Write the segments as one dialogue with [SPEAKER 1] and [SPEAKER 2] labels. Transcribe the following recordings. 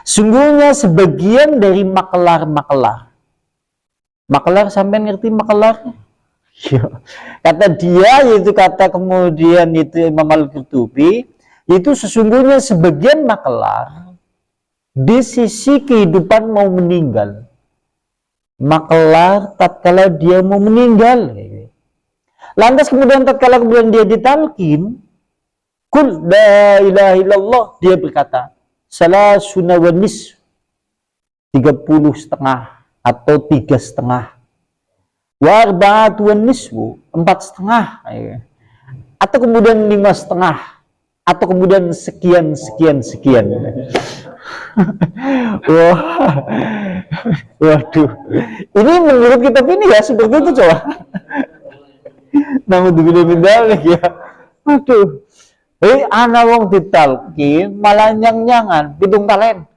[SPEAKER 1] Sungguhnya sebagian dari makelar-makelar. Makelar, sampai ngerti makelar? Kata dia, yaitu kata kemudian itu Imam Al-Qurtubi, itu sesungguhnya sebagian makelar di sisi kehidupan mau meninggal. Makelar tatkala dia mau meninggal. Lantas kemudian tatkala kemudian dia ditalkin, kul la ilaha illallah, dia berkata, salasuna wa nisf, 30,5 atau 3,5. Wa arba'atu wa nisfu, 4,5. Atau kemudian 5,5. Atau kemudian sekian. Wah, waduh. Ini menurut kitab ini ya seperti itu coba. Namun min dzalik ya. Waduh. Ana wong ditalkin malah nyang-nyangan, pitung talen.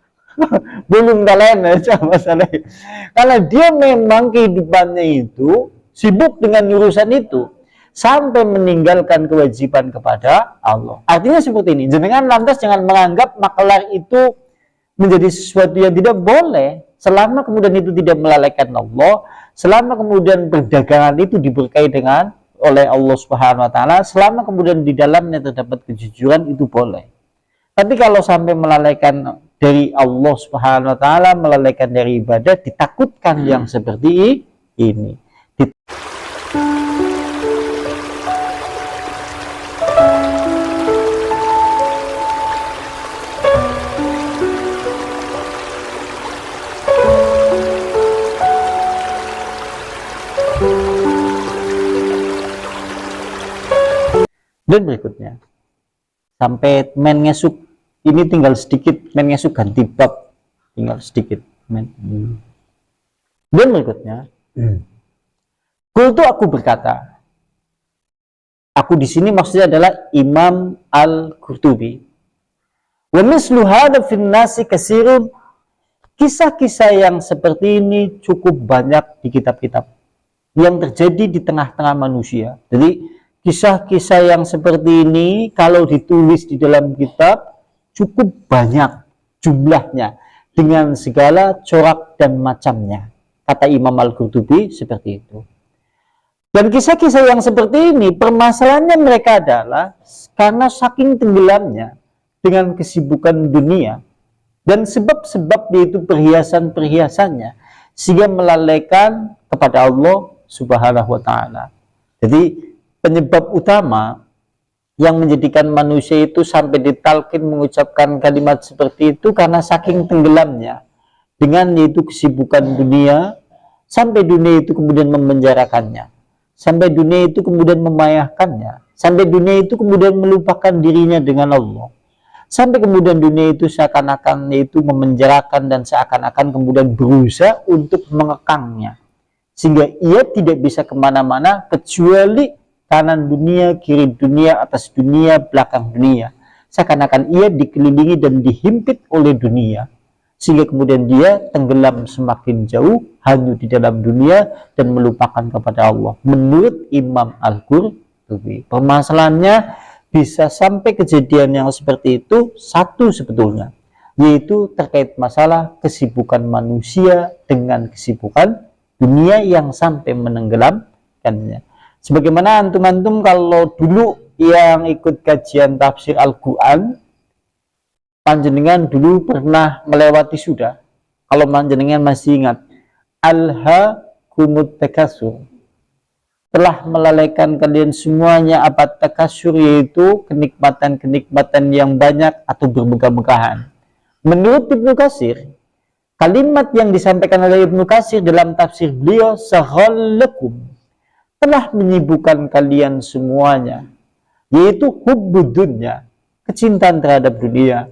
[SPEAKER 1] Belum talen aja masalahnya. Karena dia memang kehidupannya itu sibuk dengan urusan itu sampai meninggalkan kewajiban kepada Allah. Artinya seperti ini. Jenengan lantas jangan menganggap makelar itu menjadi sesuatu yang tidak boleh selama kemudian itu tidak melalaikan Allah, selama kemudian perdagangan itu diberkahi dengan oleh Allah Subhanahu wa taala, selama kemudian di dalamnya terdapat kejujuran, itu boleh. Tapi kalau sampai melalaikan dari Allah Subhanahu wa taala, melalaikan dari ibadah, ditakutkan yang seperti ini. Dan berikutnya, sampai men ngesuk, ini tinggal sedikit, men ngesuk ganti bab, tinggal sedikit. Dan berikutnya, kultu, aku berkata, aku di sini maksudnya adalah Imam Al-Qurtubi. Wa mislu hadza fin nasi katsirun, kisah-kisah yang seperti ini cukup banyak di kitab-kitab yang terjadi di tengah-tengah manusia. Jadi kisah-kisah yang seperti ini kalau ditulis di dalam kitab cukup banyak jumlahnya dengan segala corak dan macamnya. Kata Imam Al-Qurtubi seperti itu. Dan kisah-kisah yang seperti ini, permasalahannya mereka adalah karena saking tenggelamnya dengan kesibukan dunia dan sebab-sebab yaitu perhiasan-perhiasannya, sehingga melalaikan kepada Allah Subhanahu wa taala. Jadi penyebab utama yang menjadikan manusia itu sampai ditalkin mengucapkan kalimat seperti itu karena saking tenggelamnya dengan yaitu kesibukan dunia, sampai dunia itu kemudian memenjarakannya, sampai dunia itu kemudian memayahkannya, sampai dunia itu kemudian melupakan dirinya dengan Allah, sampai kemudian dunia itu seakan-akan yaitu memenjarakan dan seakan-akan kemudian berusaha untuk mengekangnya, sehingga ia tidak bisa kemana-mana kecuali kanan dunia, kiri dunia, atas dunia, belakang dunia. Seakan-akan ia dikelilingi dan dihimpit oleh dunia, sehingga kemudian dia tenggelam semakin jauh, hanyut di dalam dunia dan melupakan kepada Allah. Menurut Imam Al-Qurtubi, permasalahannya bisa sampai kejadian yang seperti itu satu sebetulnya, yaitu terkait masalah kesibukan manusia dengan kesibukan dunia yang sampai menenggelamkannya. Sebagaimana antum-antum kalau dulu yang ikut kajian tafsir Al-Quran, panjenengan dulu pernah melewati sudah, kalau panjenengan masih ingat, alhaakumut takasur, telah melalaikan kalian semuanya apa takasur, yaitu kenikmatan-kenikmatan yang banyak atau bermegah-megahan. Menurut Ibnu Katsir, kalimat yang disampaikan oleh Ibnu Katsir dalam tafsir beliau, saghalakum, telah menyibukkan kalian semuanya, yaitu hubbud dunya, kecintaan terhadap dunia,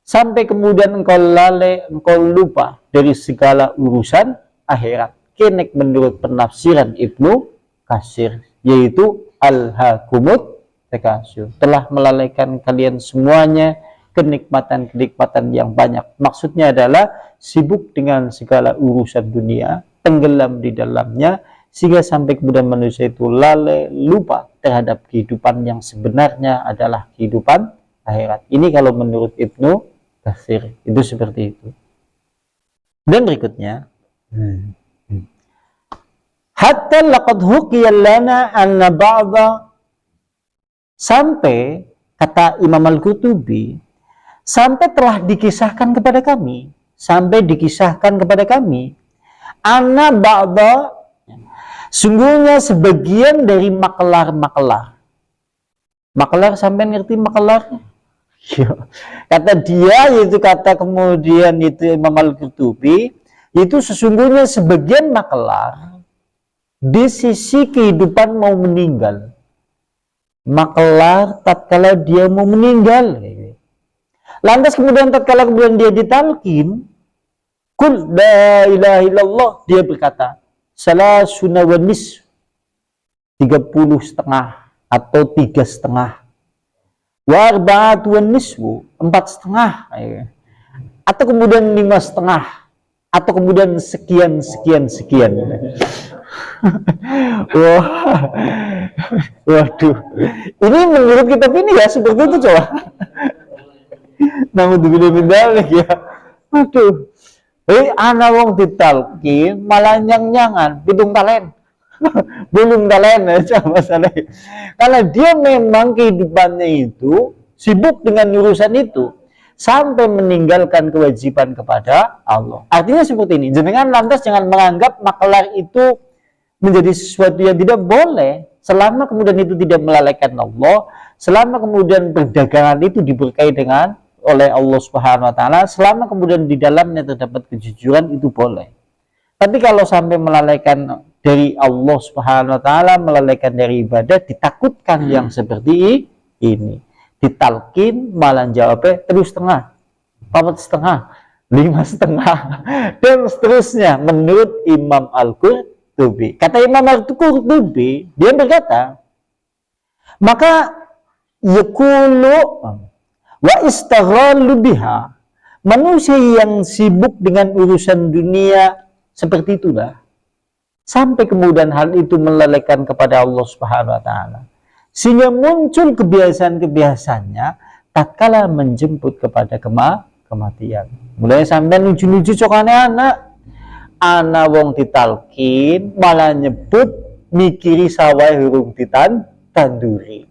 [SPEAKER 1] sampai kemudian engkau lalai, engkau lupa dari segala urusan akhirat. Kenek menurut penafsiran Ibnu Katsir, yaitu alhaakumut takasur, telah melalaikan kalian semuanya kenikmatan-kenikmatan yang banyak. Maksudnya adalah sibuk dengan segala urusan dunia, tenggelam di dalamnya, sehingga sampai kemudian manusia itu lalai, lupa terhadap kehidupan yang sebenarnya adalah kehidupan akhirat. Ini kalau menurut Ibnu Katsir. Itu seperti itu. Dan berikutnya, hatta laqad huqiya lana anna ba'da, sampai kata Imam Al-Qurtubi, sampai telah dikisahkan kepada kami, anna ba'da, sungguhnya sebagian dari makelar. Makelar, sampai ngerti makelar? Kata dia, yaitu kata kemudian itu Imam Al-Qurtubi, itu sesungguhnya sebagian makelar di sisi kehidupan mau meninggal. Makelar tatkala dia mau meninggal. Lantas kemudian tatkala kemudian dia ditalkin, kul la ilaha illallah, dia berkata salasuna wa nisf, 30,5 atau 3,5, wa arba'atu wan nisfu, 4,5, atau kemudian 5,5, atau kemudian sekian. Wah, waduh, ini menurut kitab ini ya seperti itu coba. Namun min dzalik ya. Waduh, ana wong ditalkin malah nyang-nyangan pitung talen. Belum talen aja masalah. Karena dia memang kehidupannya itu sibuk dengan urusan itu sampai meninggalkan kewajiban kepada Allah. Artinya seperti ini. Jangan lantas jangan menganggap makelar itu menjadi sesuatu yang tidak boleh selama kemudian itu tidak melalaikan Allah, selama kemudian perdagangan itu diberkahi dengan oleh Allah Subhanahu wa taala, selama kemudian di dalamnya terdapat kejujuran, itu boleh. Tapi kalau sampai melalaikan dari Allah Subhanahu wa taala, melalaikan dari ibadah, ditakutkan yang seperti ini. Ditalkin malah jawabnya terus setengah, 4,5, 5,5, dan seterusnya menurut Imam Al-Qurtubi. Kata Imam Al-Qurtubi, dia berkata, maka yakulu wa istaghallu biha, manusia yang sibuk dengan urusan dunia seperti itulah, sampai kemudian hal itu melalaikan kepada Allah Subhanahu wa taala, sehingga muncul kebiasaan-kebiasaannya tatkala menjemput kepada kematian. Mulai sampai nuju-nuju cokane anak wong ditalkin malah nyebut mikiri sawah hurung tanduri.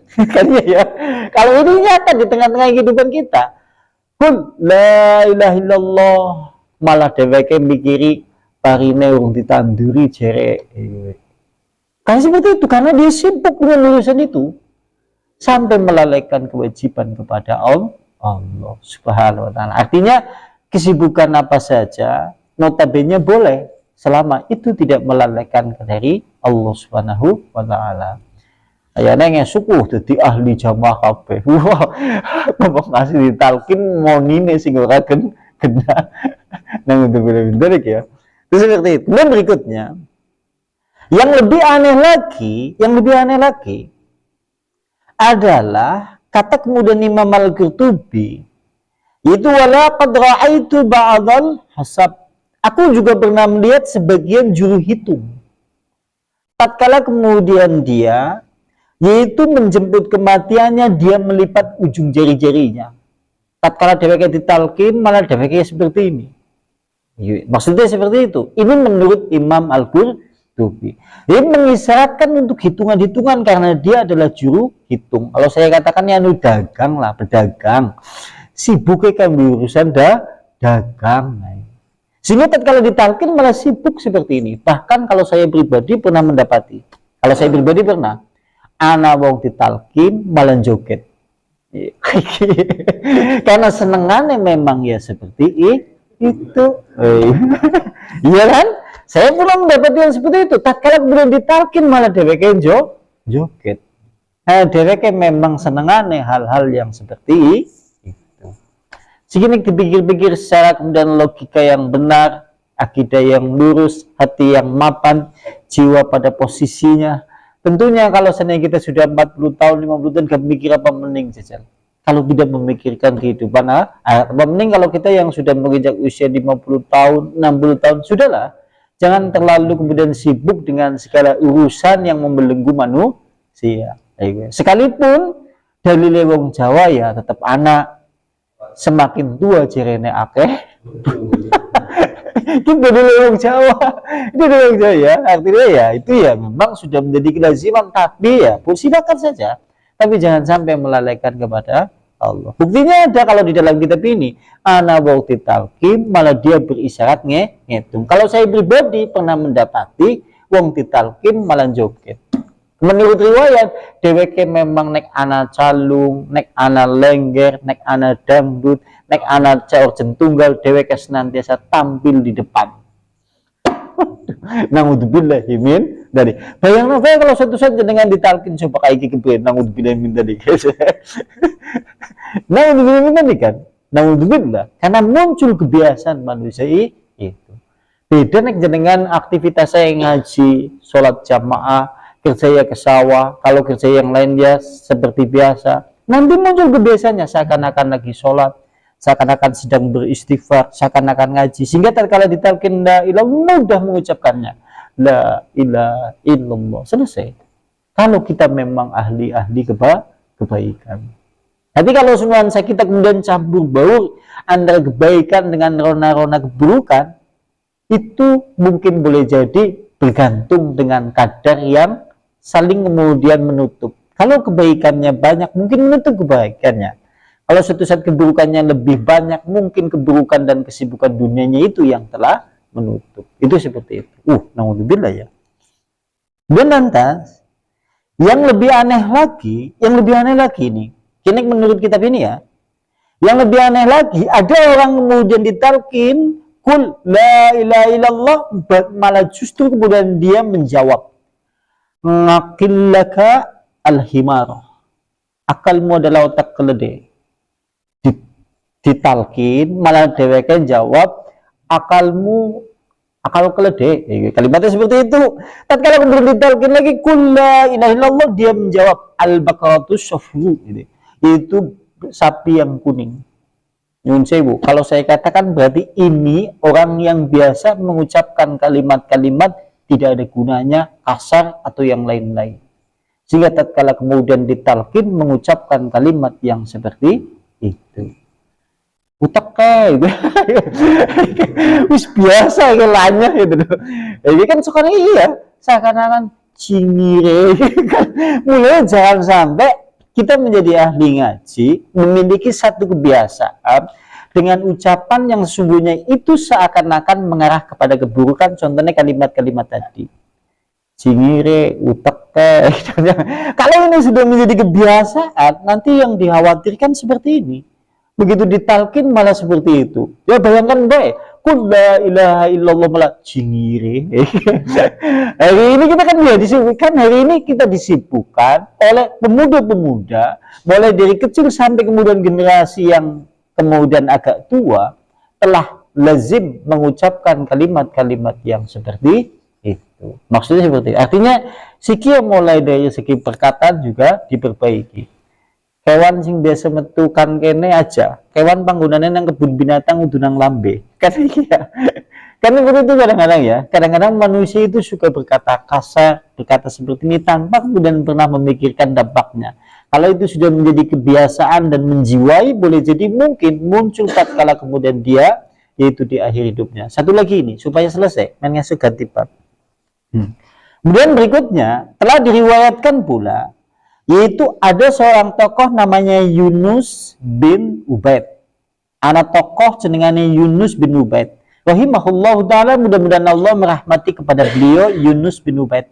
[SPEAKER 1] Kan ya, kalau ini nyata di tengah-tengah kehidupan kita, kul la ilaha illallah, malah dheweke mikiri parine urung ditanduri jere. Karena seperti itu, karena dia sibuk dengan urusan itu sampai melalaikan kewajiban kepada Allah Subhanahu wa taala. Artinya kesibukan apa saja notabene boleh selama itu tidak melalaikan dari Allah Subhanahu wa taala. Ya neng suku dadi ahli jamaah kabeh. Wah, apa masih ditalkin monine sing ora kena. Nang bener-bener ya. Itu seperti itu. Dan berikutnya, yang lebih aneh lagi adalah kata kemudian Imam Al-Qurtubi, yaitu wala qad ra'aitu ba'dal hasab. Aku juga pernah melihat sebagian juru hitung. Tatkala kemudian dia yaitu menjemput kematiannya, dia melipat ujung jari-jarinya. Tatkala dheweke ditalkin malah dheweke seperti ini. Maksudnya seperti itu. Ini menurut Imam Al-Qurtubi. Dia mengisyaratkan untuk hitungan-hitungan karena dia adalah juru hitung. Kalau saya katakan ya dagang lah, pedagang. Sibuknya kan urusan dagang. Sehingga tatkala ditalkin malah sibuk seperti ini. Bahkan kalau saya pribadi pernah mendapati. Kalau saya pribadi pernah. Ana wong ditalkin malah joget. Karena senengannya memang ya seperti itu. Iya kan? Saya pernah mendapati yang seperti itu. Tatkala kemudian ditalkin malah dheweke joget. Nah, dheweke memang senengannya hal-hal yang seperti itu. Segini dipikir-pikir secara kemudian logika yang benar, akidah yang lurus, hati yang mapan, jiwa pada posisinya. Tentunya kalau seandainya kita sudah 40 tahun, 50 tahun, gak mikir apa mending jajal. Kalau tidak memikirkan kehidupan, apa mending kalau kita yang sudah menginjak usia 50 tahun, 60 tahun, sudahlah. Jangan terlalu kemudian sibuk dengan segala urusan yang membelenggu manusia. Sekalipun dalile wong Jawa ya tetap anak. semakin tua cirene akeh. Kita dulu orang Jawa, itu dulu orang Jawa ya. Artinya ya itu ya memang sudah menjadi kelaziman, tapi ya silakan saja. Tapi jangan sampai melalaikan kepada Allah. Buktinya ada kalau di dalam kitab ini, ana waqti talqin malah dia berisyarat ngitung. Kalau saya pribadi pernah mendapati wong ditalqin malah joget. Menurut riwayat, dheweke memang nek ana calung, nek ana lengger, nek ana dangdut, nek ana caur jentunggal, dheweke senantiasa tampil di depan. Naudzubillahi min dari. Bayangno bae kalau suatu saat dengan ditalkin coba kayak iki kepen naudzubillahi min dari. Naudzubillahi min dari kan. Naudzubillah. Karena muncul kebiasaan manusia itu. Beda nek jenengan aktivitas saya ngaji, sholat jamaah, kerja ke sawah, kalau kerja yang lain ya seperti biasa. Nanti muncul kebiasaannya seakan-akan lagi sholat, seakan-akan sedang beristighfar, seakan-akan ngaji, sehingga tatkala ditalkin la ilah mudah mengucapkannya la ilaha illallah, selesai. Kalau kita memang ahli-ahli kebaikan. Tapi kalau nuansa kita kemudian campur baur antara kebaikan dengan rona-rona keburukan, itu mungkin boleh jadi bergantung dengan kadar yang saling kemudian menutup. Kalau kebaikannya banyak, mungkin menutup kebaikannya. Kalau suatu saat keburukannya lebih banyak, mungkin keburukan dan kesibukan dunianya itu yang telah menutup. Itu seperti itu. Naudzubillah ya. Dan lantas, yang lebih aneh lagi ini, kini menurut kitab ini ya, yang lebih aneh lagi, ada orang kemudian ditalkin, kul la ilaha illallah, malah justru kemudian dia menjawab, ngakillaka al-himar, akalmu adalah otak keledai. Ditalkin malah dheweke jawab akal keledai. Kalimatnya seperti itu. Tatkala kemudian ditalkin lagi kul la ilaha illallah, dia menjawab al-baqaratu safru, itu sapi yang kuning. Nyun sewu, kalau saya katakan berarti ini orang yang biasa mengucapkan kalimat-kalimat tidak ada gunanya, kasar atau yang lain-lain. Sehingga tatkala kemudian ditalkin mengucapkan kalimat yang seperti itu. Utak kayak wis biasa kelanya gitu. Ini kan sekarang iya, seakan-akan cingire kan. Mulai jangan sampai kita menjadi ahli ngaji memiliki satu kebiasaan dengan ucapan yang sesungguhnya itu seakan-akan mengarah kepada keburukan. Contohnya kalimat-kalimat tadi, cingire, utek. Kalau ini sudah menjadi kebiasaan, nanti yang dikhawatirkan seperti ini. Begitu ditalkin malah seperti itu. Ya bayangkan baik, kul la ilaha illallah malah cingire. Hari ini kita kan ya disibukkan, hari ini kita disibukkan oleh pemuda-pemuda, mulai dari kecil sampai kemudian generasi yang kemudian agak tua, telah lazim mengucapkan kalimat-kalimat yang seperti itu. Maksudnya seperti itu. Artinya siki mulai dari segi perkataan juga diperbaiki. Kewan sing biasa metukan kene aja, kewan panggunane nang kebun binatang udah nang lambe. Kan iya. Kan seperti itu kadang-kadang ya. Kadang-kadang manusia itu suka berkata kasar, berkata seperti ini tanpa kemudian pernah memikirkan dampaknya. Kalau itu sudah menjadi kebiasaan dan menjiwai, boleh jadi mungkin muncul tatkala kemudian dia yaitu di akhir hidupnya. Satu lagi ini supaya selesai, mainnya ganti bab. Kemudian berikutnya telah diriwayatkan pula, yaitu ada seorang tokoh namanya Yunus bin Ubaid. Anak tokoh jenengane Yunus bin Ubaid. Rahimahullahu ta'ala, mudah-mudahan Allah merahmati kepada beliau Yunus bin Ubaid.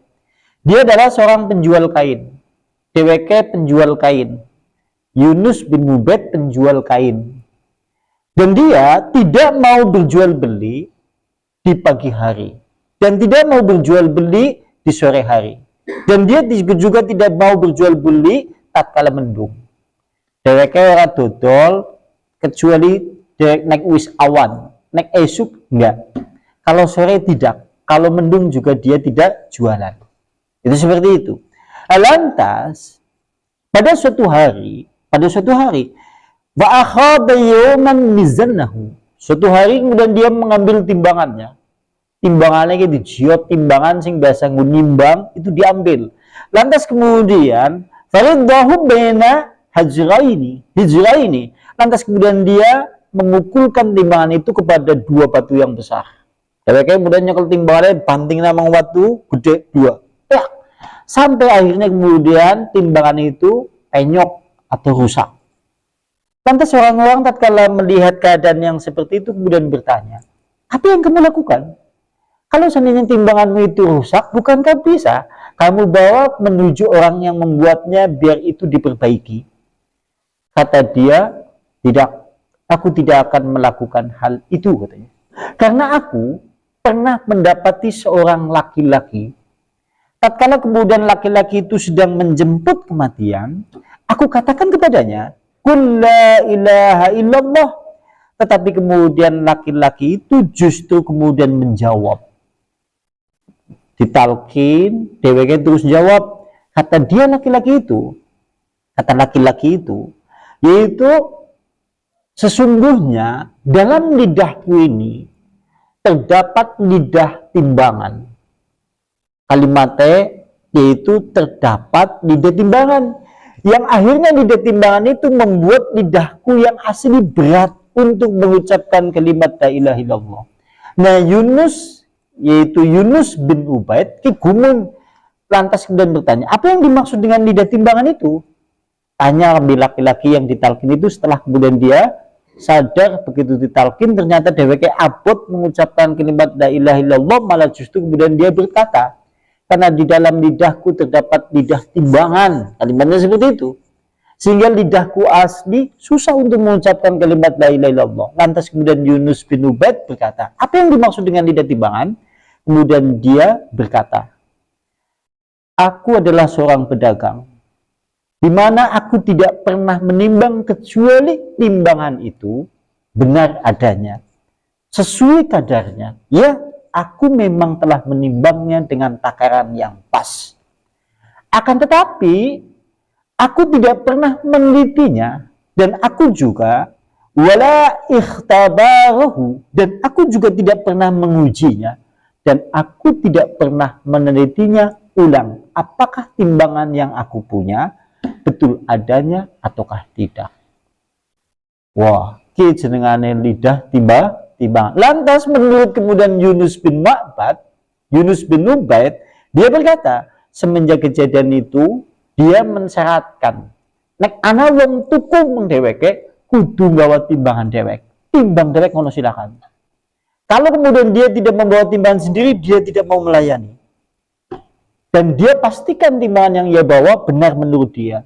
[SPEAKER 1] Dia adalah seorang penjual kain. Dheweke penjual kain. Yunus bin Ubaid penjual kain. Dan dia tidak mau berjual beli di pagi hari. Dan tidak mau berjual beli di sore hari. Dan dia juga tidak mau berjual beli tatkala mendung. Dheweke ora dodol kecuali nek wis awan, nek esuk enggak. Kalau sore tidak, kalau mendung juga dia tidak jualan. Itu seperti itu. Lantas pada suatu hari, wa akhadha yawman mizannahu. Suatu hari kemudian dia mengambil timbangannya. Timbangannya gitu, jiot timbangan sing biasa nimbang itu diambil. Lantas kemudian fariddahu baina hijraini. Lantas kemudian dia mengukulkan timbangan itu kepada dua batu yang besar. Dheweke kemudian nyekel timbangannya, banting nama batu gede dua. Ya. Sampai akhirnya kemudian timbangan itu penyok atau rusak. Lantas orang-orang tatkala melihat keadaan yang seperti itu kemudian bertanya, apa yang kamu lakukan? Kalau seandainya timbanganmu itu rusak, bukankah bisa kamu bawa menuju orang yang membuatnya biar itu diperbaiki? Kata dia, tidak, aku tidak akan melakukan hal itu, katanya. Karena aku pernah mendapati seorang laki-laki, tatkala kemudian laki-laki itu sedang menjemput kematian, aku katakan kepadanya, Qul la ilaha illallah. Tetapi kemudian laki-laki itu justru kemudian menjawab. Ditalkin, dheweke terus jawab. Kata dia laki-laki itu, kata laki-laki itu, yaitu sesungguhnya dalam lidahku ini terdapat lidah timbangan. Kalimatnya yaitu terdapat lidah timbangan. Yang akhirnya lidah timbangan itu membuat lidahku yang asli berat untuk mengucapkan kalimat la ilaha illallah. Nah Yunus, yaitu Yunus bin Ubaid, kigumun lantas kemudian bertanya, apa yang dimaksud dengan lidah timbangan itu? Tanya laki-laki yang ditalkin itu setelah kemudian dia sadar begitu ditalkin ternyata dheweke abot mengucapkan kalimat la ilaha illallah, malah justru kemudian dia berkata, karena di dalam lidahku terdapat lidah timbangan, kalimatnya seperti itu, sehingga lidahku asli susah untuk mengucapkan kalimat la ilaha illallah. Lantas kemudian Yunus bin Ubaid berkata, apa yang dimaksud dengan lidah timbangan? Kemudian dia berkata, aku adalah seorang pedagang, di mana aku tidak pernah menimbang kecuali timbangan itu benar adanya, sesuai kadarnya. Ya, aku memang telah menimbangnya dengan takaran yang pas. Akan tetapi, aku tidak pernah menelitinya, dan aku juga wala ikhtabarahu, dan aku juga tidak pernah mengujinya, dan aku tidak pernah menelitinya ulang. Apakah timbangan yang aku punya betul adanya ataukah tidak? Wah, ki jenengane lidah timbang. Lantas menurut kemudian Yunus bin Ubaid, dia berkata, semenjak kejadian itu dia mensyaratkan, nek ana wong tuku mendeweke kudu nggawa timbangan dewek. Timbang dewek ngono silakan. Kalau kemudian dia tidak membawa timbangan sendiri, dia tidak mau melayani. Dan dia pastikan timbangan yang ia bawa benar menurut dia.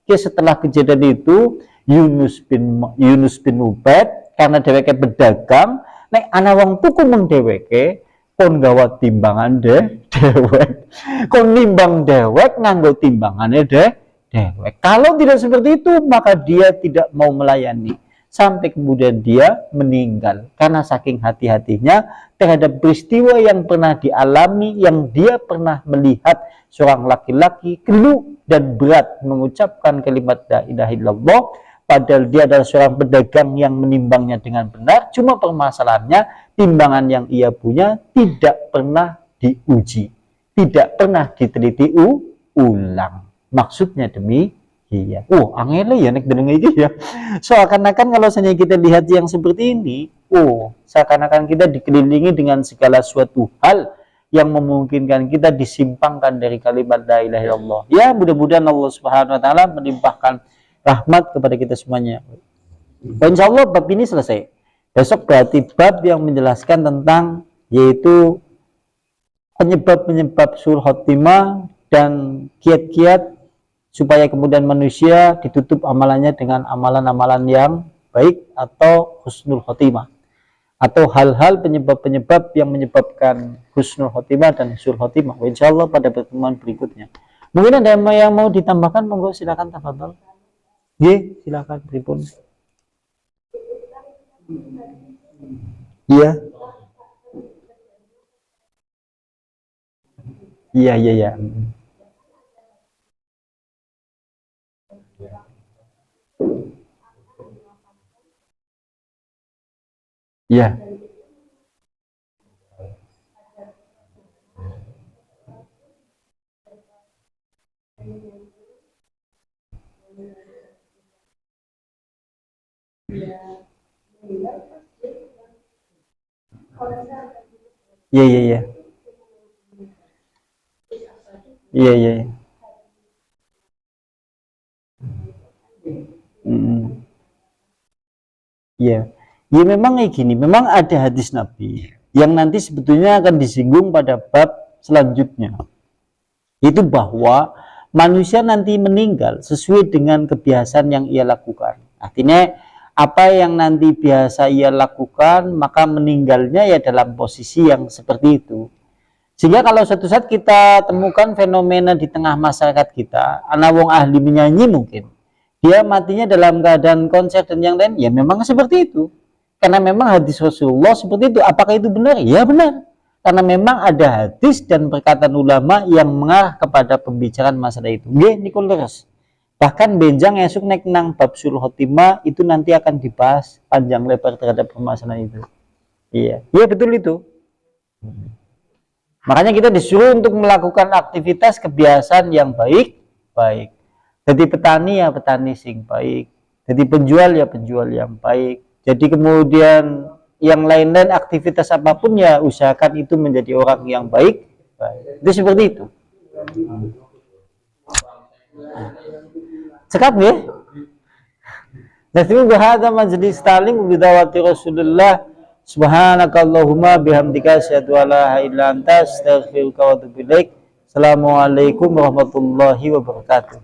[SPEAKER 1] Oke, setelah kejadian itu Yunus bin Ubaid karena dheweke pedagang, nek ana wong tuku mung dheweke kon gawa timbangan dewek. Kon nimbang dewek nganggo timbangane dewek. Kalau tidak seperti itu, maka dia tidak mau melayani sampai kemudian dia meninggal karena saking hati-hatinya terhadap peristiwa yang pernah dialami, yang dia pernah melihat seorang laki-laki keluh dan berat mengucapkan kalimat la ilaha illallah, padahal dia adalah seorang pedagang yang menimbangnya dengan benar. Cuma permasalahannya timbangan yang ia punya tidak pernah diuji, tidak pernah diteliti ulang. Maksudnya iya. Angel ya nek denenge iki ya. Seakan-akan kalau misalnya kita lihat yang seperti ini, seakan-akan kita dikelilingi dengan segala suatu hal yang memungkinkan kita disimpangkan dari kalimat la ilaha illallah. Ya, mudah-mudahan Allah Subhanahu wa taala melimpahkan rahmat kepada kita semuanya. Insya Allah bab ini selesai. Besok berarti bab yang menjelaskan tentang yaitu penyebab-penyebab sul khotimah dan kiat-kiat supaya kemudian manusia ditutup amalannya dengan amalan-amalan yang baik atau husnul khotimah, atau hal-hal penyebab-penyebab yang menyebabkan husnul khotimah dan husnul khotimah. Insyaallah pada pertemuan berikutnya. Mungkin ada yang mau ditambahkan, monggo silakan tafadhol. Nggih, silakan pripun. Iya. Iya. Iya. Iya, iya, iya. Iya, iya, iya. Mm. Iya. Ya memang kayak gini, memang ada hadis Nabi yang nanti sebetulnya akan disinggung pada bab selanjutnya. Itu bahwa manusia nanti meninggal sesuai dengan kebiasaan yang ia lakukan. Artinya apa yang nanti biasa ia lakukan, maka meninggalnya ya dalam posisi yang seperti itu. Sehingga kalau suatu saat kita temukan fenomena di tengah masyarakat kita, anak wong ahli menyanyi mungkin, dia matinya dalam keadaan konser dan yang lain, ya memang seperti itu. Karena memang hadis Rasulullah seperti itu. Apakah itu benar? Ya benar. Karena memang ada hadis dan perkataan ulama yang mengarah kepada pembicaraan masalah itu. Nggih, niku leres. Bahkan benjang esuk nek nang bab sul khotimah itu nanti akan dibahas panjang lebar terhadap permasalahan itu. Iya, iya betul itu. Makanya kita disuruh untuk melakukan aktivitas kebiasaan yang baik. Jadi petani ya petani sing baik. Jadi penjual ya penjual yang baik. Jadi kemudian yang lain-lain aktivitas apapun ya usahakan itu menjadi orang yang baik. Itu seperti itu. Cekap nggih? Nasib hadza majlis talim bidawati Rasulullah subhanakallahumma bihamdika asyhadu an la ilaha illa anta astaghfiruka wa atubu ilaik. Assalamualaikum warahmatullahi wabarakatuh.